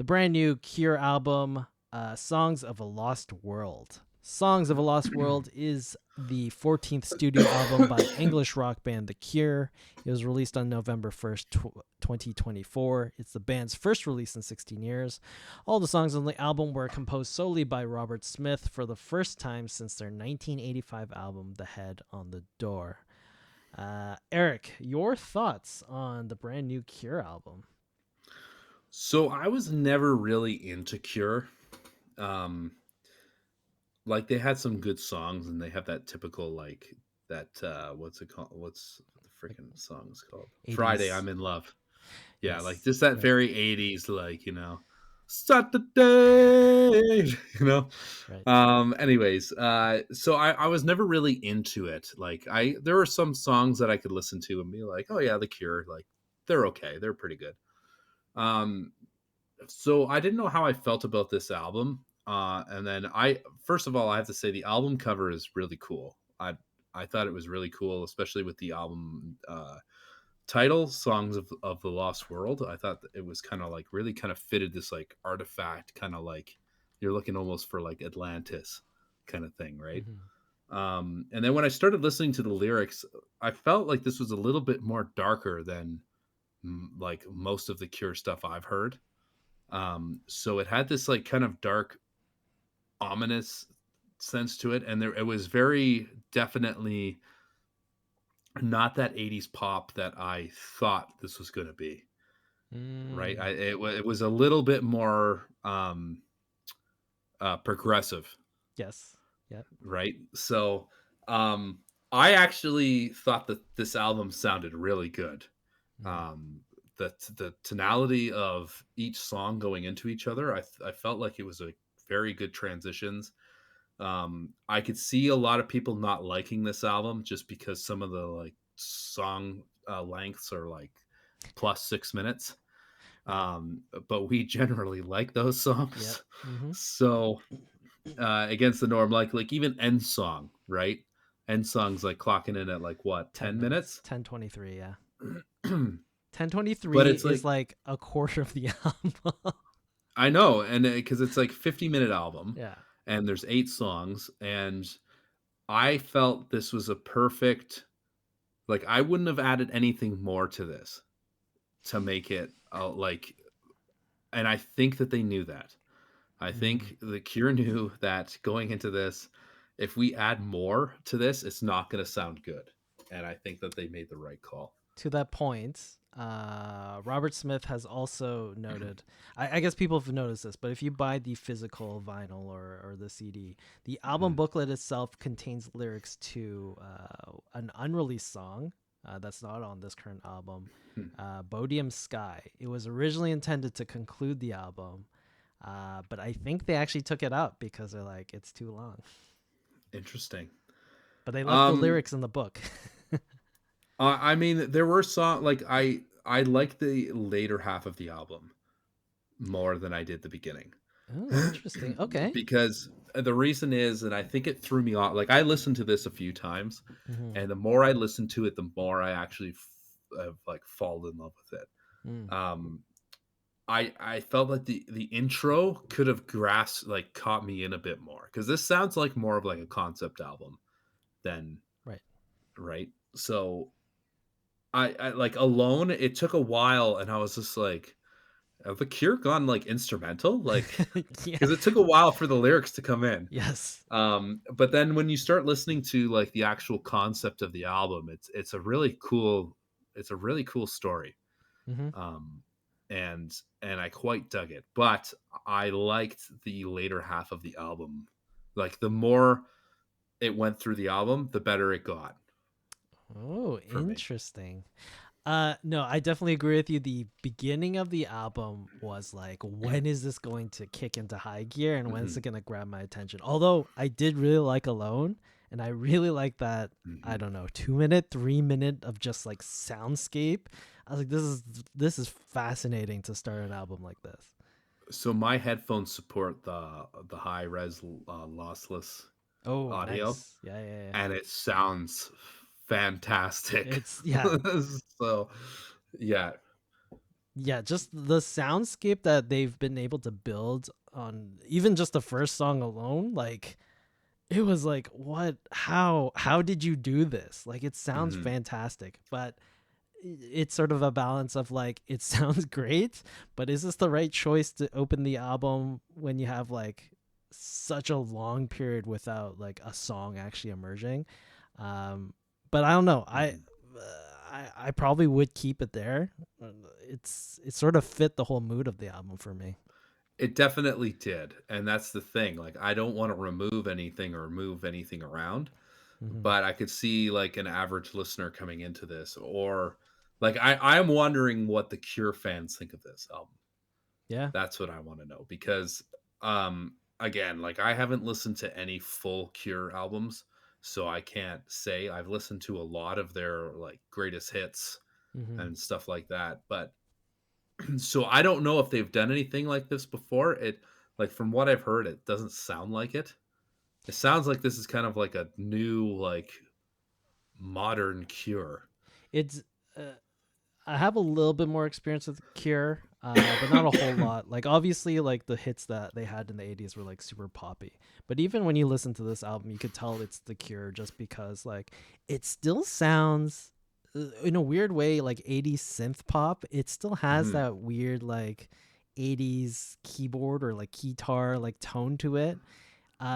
the brand new Cure album, Songs of a Lost World. Songs of a Lost World is the 14th studio album by English rock band The Cure. It was released on November 1st, 2024. It's the band's first release in 16 years. All the songs on the album were composed solely by Robert Smith for the first time since their 1985 album, The Head on the Door. Eric, your thoughts on the brand new Cure album? So I was never really into Cure. Um, like they had some good songs, and they have that typical like that. What's it called? What's the Like freaking song is called? Friday, 80s. I'm in love. Yeah, like Yes. just that Right. very 80s, like start the day. You know. Right. Anyways, so I was never really into it. Like there were some songs that I could listen to and be like, oh yeah, The Cure, like they're okay, they're pretty good. Um, so I didn't know how I felt about this album. And then first of all, I have to say the album cover is really cool. I thought it was really cool, especially with the album title, "Songs of the Lost World." I thought that it was kind of like really kind of fitted this like artifact, kind of like you're looking almost for like Atlantis kind of thing, right? Mm-hmm. And then when I started listening to the lyrics, I felt like this was a little bit more darker than like most of the Cure stuff I've heard. So it had this like kind of dark, ominous sense to it, and it was very definitely not that 80s pop that I thought this was going to be. Right? Mm. It was a little bit more progressive, Yes. Yep. right? So um, I actually thought that this album sounded really good. Mm. Um, the tonality of each song going into each other, I felt like it was a very good transitions. I could see a lot of people not liking this album just because some of the like song lengths are like plus 6 minutes. Right. But we generally like those Yep. songs. Mm-hmm. So against the norm, like even End Song, right? End Song's like clocking in at like what, 10 10 minutes. minutes? 10:23. Yeah. But 10:23 it's is like, like a quarter of the album. I know, and because it's like 50-minute album Yeah. and there's 8 songs, and I felt this was a perfect, like I wouldn't have added anything more to this to make it like, and I think that they knew that. I Mm. think the Cure knew that going into this, if we add more to this, it's not going to sound good. And I think that they made the right call. To that point, Robert Smith has also noted, I guess people have noticed this, but if you buy the physical vinyl or the CD, the album Mm. booklet itself contains lyrics to an unreleased song that's not on this current album, Hmm. Bodium Sky. It was originally intended to conclude the album, but I think they actually took it out because they're like, it's too long. Interesting. But they left the Um, lyrics in the book. I mean, there were songs like I like the later half of the album more than I did the beginning. Oh, interesting. Okay. Because the reason is, and I think it threw me off. Like I listened to this a few times, Mm-hmm. and the more I listened to it, the more I actually have like fallen in love with Mm. it. I felt like the intro could have grasped, like caught me in a bit more, because this sounds like more of like a concept album than, Right. right. So I like Alone. It took a while, and I was just like, have the Cure gone like instrumental? Like, Yeah. because it took a while for the lyrics to come in. Yes. But then when you start listening to like the actual concept of the album, it's a really cool, it's a really cool story. Mm-hmm. Um, and I quite dug it. But I liked the later half of the album. Like the more it went through the album, the better it got Oh, for me. interesting. No, I definitely agree with you. The beginning of the album was like, when is this going to kick into high gear and when is Hmm. it going to grab my attention? Although I did really like Alone, and I really like that, I Hmm. don't know, 2 minute, 3 minute of just like soundscape. I was like, this is fascinating to start an album like this. So my headphones support the high res lossless Oh, audio, nice. Yeah, yeah, yeah. and it sounds fantastic. It's yeah. So, yeah. Yeah, just the soundscape that they've been able to build on even just the first song alone, like it was like, what, how did you do this? Like it sounds Hmm. fantastic, but it's sort of a balance of like it sounds great, but is this the right choice to open the album when you have like such a long period without like a song actually emerging? um but I don't know, Hmm. I probably would keep it there. It sort of fit the whole mood of the album for me. It definitely did, and that's the thing. Like, I don't want to remove anything or move anything around, Hmm. but I could see like an average listener coming into this, or like I'm wondering what the Cure fans think of this album. Yeah. That's what I want to know because again, like I haven't listened to any full Cure albums, so I can't say. I've listened to a lot of their like greatest hits Hmm. and stuff like that, but so I don't know if they've done anything like this before. It like from what I've heard, it doesn't sound like it. It sounds like this is kind of like a new like modern Cure. It's uh, I have a little bit more experience with Cure, but not a whole lot. Like obviously, like the hits that they had in the '80s were like super poppy. But even when you listen to this album, you could tell it's the Cure just because like it still sounds in a weird way like '80s synth pop. It still has Mhm, that weird like '80s keyboard or like guitar like tone to it.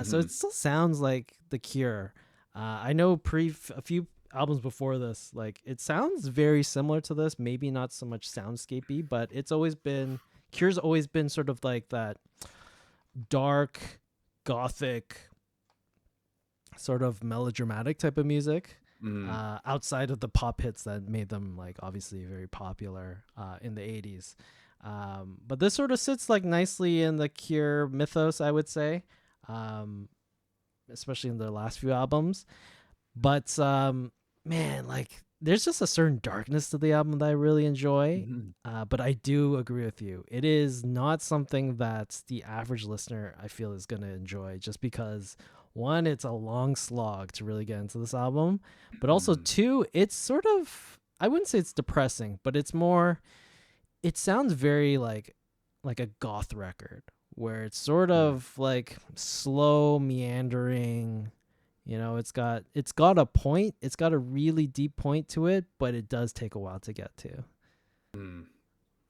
So it mhm, still sounds like The Cure. I know a few albums before this, like it sounds very similar to this. Maybe not so much soundscapey, but it's always been Cure's always been sort of like that dark, gothic, sort of melodramatic type of music. mhm, Outside of the pop hits that made them like obviously very popular in the '80s. But this sort of sits like nicely in the Cure mythos, I would say. Um, Especially in their last few albums. But man, like there's just a certain darkness to the album that I really enjoy. mhm, But I do agree with you. It is not something that the average listener I feel is gonna enjoy, just because one, it's a long slog to really get into this album, but also mhm, two, it's sort of, I wouldn't say it's depressing, but it's more, it sounds very like a goth record where it's sort mhm, of like slow meandering. It's got a point, it's got a really deep point to it, but it does take a while to get to. mhm,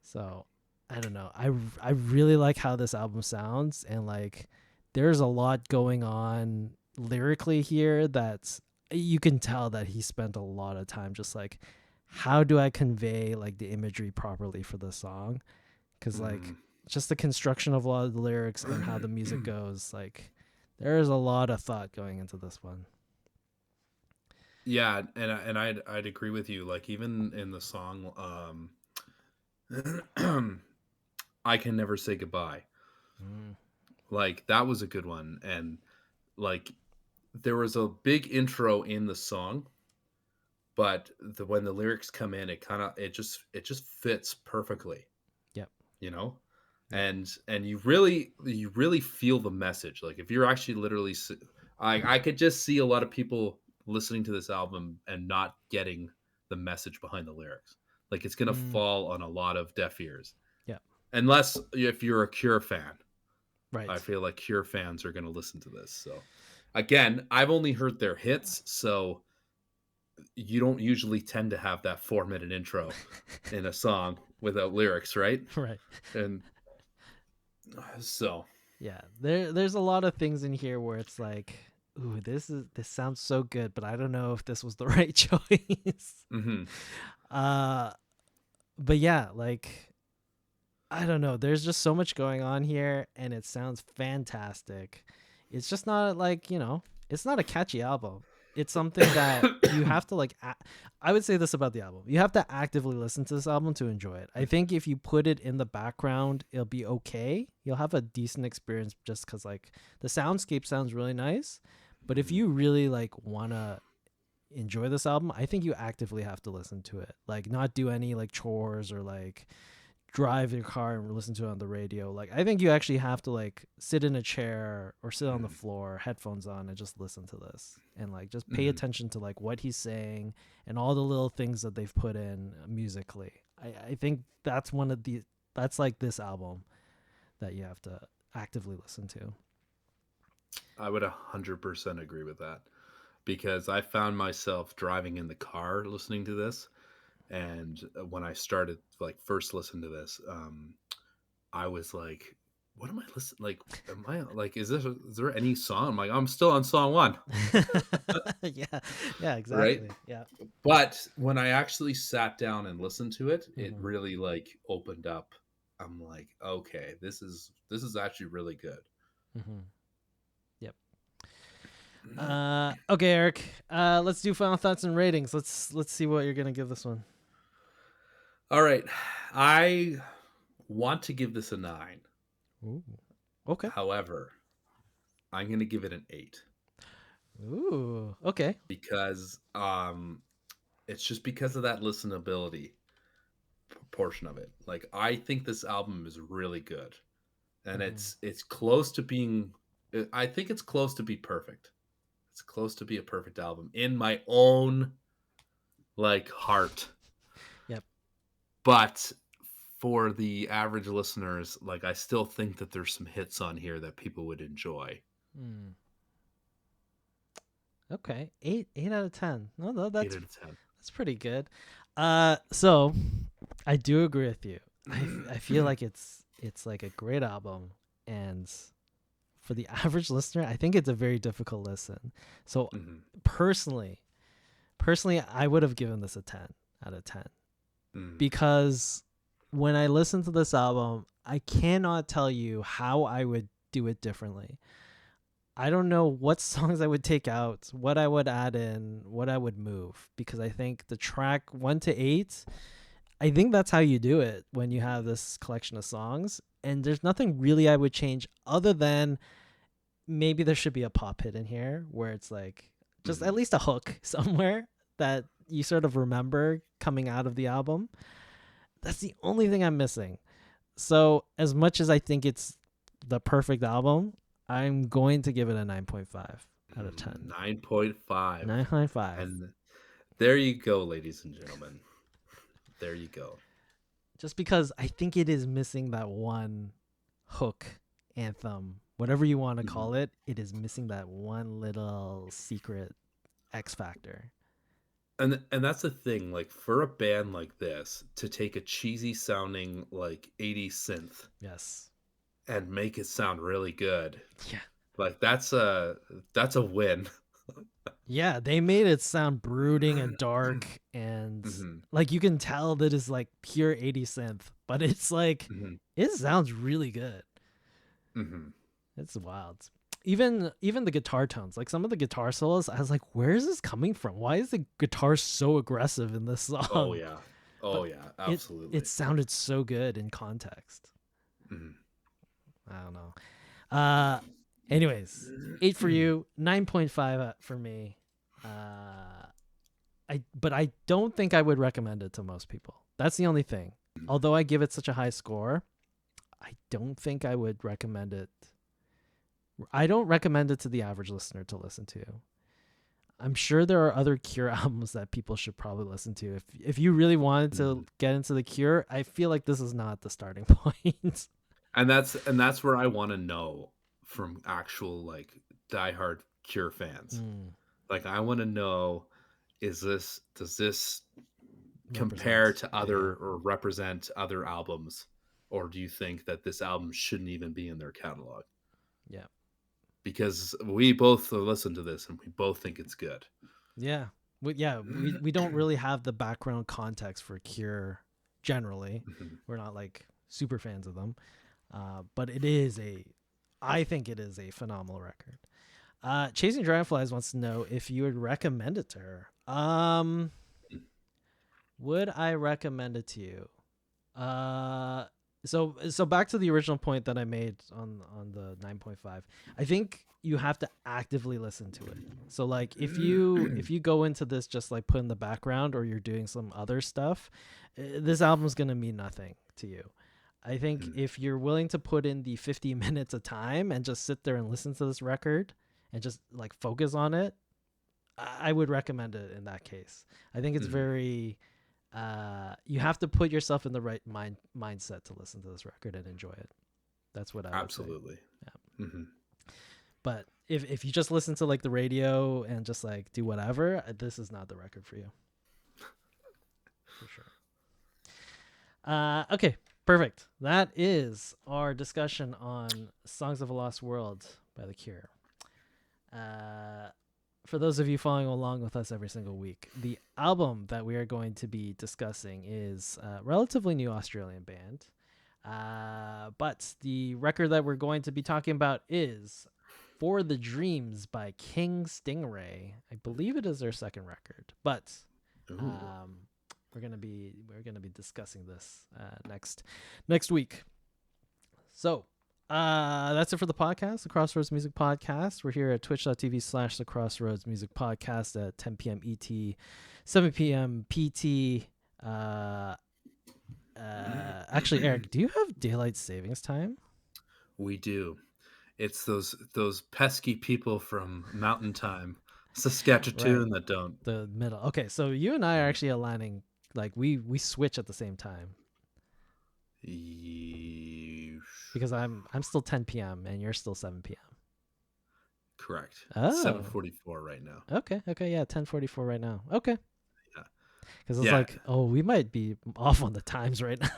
So I don't know, I really like how this album sounds, and like there's a lot going on lyrically here that you can tell that he spent a lot of time just like, how do I convey like the imagery properly for the song? Because like mhm. just the construction of a lot of the lyrics and how the music goes, like there's a lot of thought going into this one. Yeah, and I'd agree with you. Like even in the song, I can never say goodbye. Mm. Like that was a good one, and like there was a big intro in the song, but when the lyrics come in, it just fits perfectly, Yep. you know. Yep. And you really feel the message. Like if you're actually literally, I could just see a lot of people listening to this album and not getting the message behind the lyrics. Like it's gonna Mm. fall on a lot of deaf ears, Yep. unless if you're a Cure fan. I Right. feel like Cure fans are gonna listen to this. So again, I've only heard their hits, so you don't usually tend to have that 4 minute intro in a song without lyrics, right? Right. And so, Yeah. There's a lot of things in here where it's like, ooh, this sounds so good, but I don't know if this was the right choice. mhm, uh but yeah, like I don't know. There's just so much going on here, and it sounds fantastic. It's just not like, it's not a catchy album. It's something that you have to like. I would say this about the album: you have to actively listen to this album to enjoy it. I think if you put it in the background, it'll be okay. You'll have a decent experience just because like the soundscape sounds really nice. But if mhm, you really like wanna enjoy this album, I think you actively have to listen to it. Like, not do any like chores or like drive your car and listen to it on the radio. Like I think you actually have to like sit in a chair or sit on the mhm, floor, headphones on, and just listen to this and like just pay mhm, attention to like what he's saying and all the little things that they've put in musically. I think that's like this album that you have to actively listen to. I would 100% agree with that, because I found myself driving in the car listening to this, and when I started like first listening to this, I was like, "What am I listening? Like, am I like? Is there any song?" I'm like, "I'm still on song one," Yeah, yeah, right? exactly. Yeah. But when I actually sat down and listened to it, it Hmm. really like opened up. I'm like, okay, this is actually really good. Hmm. Yep. Okay, Eric. Let's do final thoughts and ratings. Let's see what you're gonna give this one. All right, I want to give this a 9. Ooh. Okay. However, I'm going to give it an 8, Ooh. Okay. because it's just because of that listenability portion of it. Like, I think this album is really good, and Hmm. it's close to being, I think it's close to be perfect. It's close to be a perfect album in my own like heart. Yep. But for the average listeners, like, I still think that there's some hits on here that people would enjoy. Mm. Okay. Eight out of 10. No, 8 that's out of 10. that's pretty good. So I do agree with you. I feel like it's like a great album, and for the average listener, I think it's a very difficult listen. So Mhm. personally, I would have given this a 10 out of 10, Mhm. because when I listen to this album, I cannot tell you how I would do it differently. I don't know what songs I would take out, what I would add in, what I would move, because I think the track 1 to 8, I think that's how you do it when you have this collection of songs. And there's nothing really I would change other than maybe there should be a pop hit in here where it's like just at Mhm. least a hook somewhere that you sort of remember coming out of the album. That's the only thing I'm missing. So, as much as I think it's the perfect album, I'm going to give it a 9.5 out of 10. 9.5. 9.5. And there you go, ladies and gentlemen. There you go. Just because I think it is missing that one hook, anthem, whatever you want to Mhm. call it, it is missing that one little secret X factor. And that's the thing, like, for a band like this to take a cheesy sounding like 80s synth Yes. and make it sound really good, Yeah. like, that's a win. Yeah, they made it sound brooding and dark, and Mhm. like you can tell that is like pure 80 synth, but it's like Mhm. it sounds really good. Mhm. It's wild. Even the guitar tones, like some of the guitar solos, I was like, where is this coming from? Why is the guitar so aggressive in this Oh, song? yeah. But Oh, yeah, it absolutely. sounded so good in context. Mhm. I don't know. Uh anyways, 8 for you, 9.5 for me. I don't think I would recommend it to most people. That's the only thing. Although I give it such a high score, I don't think I would recommend it. I don't recommend it to the average listener to listen to. I'm sure there are other Cure albums that people should probably listen to. If you really wanted to Mhm. get into the Cure, I feel like this is not the starting point. And that's where I wanna know from actual, like, diehard Cure fans. Mm, Like, I wanna know, does this compare represent. to Yeah. other or represent other albums, or do you think that this album shouldn't even be in their catalog? Yeah. Because we both listen to this and we both think it's good. Yeah. We don't really have the background context for Cure generally. Mhm. We're not like super fans of them. But it is I think it is a phenomenal record. Chasing Dragonflies wants to know if you would recommend it to her. Would I recommend it to you? Uh, so back to the original point that I made on the 9.5. I think you have to actively listen to it. So like if you go into this just like put in the background or you're doing some other stuff, this album's gonna mean nothing to you. I think Mhm. if you're willing to put in the 50 minutes of time and just sit there and listen to this record and just like focus on it, I would recommend it in that case. I think it's Mhm. very you have to put yourself in the right mindset to listen to this record and enjoy it. That's what I would say. Absolutely. Yeah. Mm-hmm. But if you just listen to like the radio and just like do whatever, this is not the record for you. For sure. Okay, perfect. That is our discussion on Songs of a Lost World by The Cure. For those of you following along with us every single week, the album that we are going to be discussing is a relatively new Australian band. But the record that we're going to be talking about is For the Dreams by King Stingray. I believe it is their second record, but we're gonna be discussing this next week. So that's it for the podcast, the Crossroads Music Podcast. We're here at twitch.tv/the Crossroads Music Podcast at 10 p.m. ET, 7 p.m. PT. Actually, Eric, do you have daylight savings time? We do. It's those pesky people from Mountain Time, Saskatchewan, that don't. The middle. Okay, so you and I are actually aligning. Like we switch at the same time. Because I'm still 10 p.m. and you're still 7 p.m. Correct. Oh. 7:44 right now. Okay, yeah, 10:44 right now. Okay. Yeah. Because it's like, oh, we might be off on the times right now.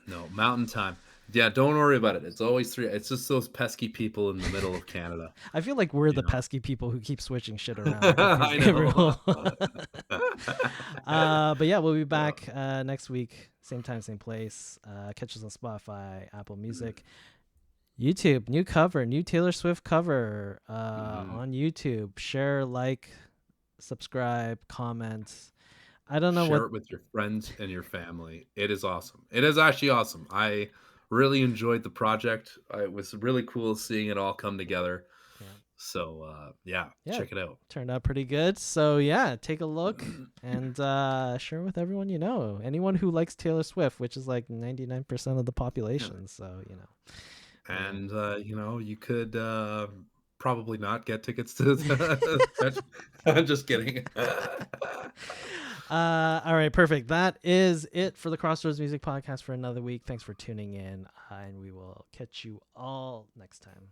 No. Mountain Time. Yeah, don't worry about it. It's always 3. It's just those pesky people in the middle of Canada. I feel like we're the pesky people who keep switching shit around. I know. But yeah, we'll be back next week. Same time, same place. Catch us on Spotify, Apple Music, YouTube. New Taylor Swift cover on YouTube. Share, like, subscribe, comment. I don't know. Share it with your friends and your family. It is awesome. It is actually awesome. I really enjoyed the project. It was really cool seeing it all come together. Yeah. So yeah, check it out. Turned out pretty good. So yeah, take a look and share with everyone you know. Anyone who likes Taylor Swift, which is like 99% of the population. Yeah. So And you could probably not get tickets to I'm just kidding. All right, perfect. That is it for the Crossroads Music Podcast for another week. Thanks for tuning in, and we will catch you all next time.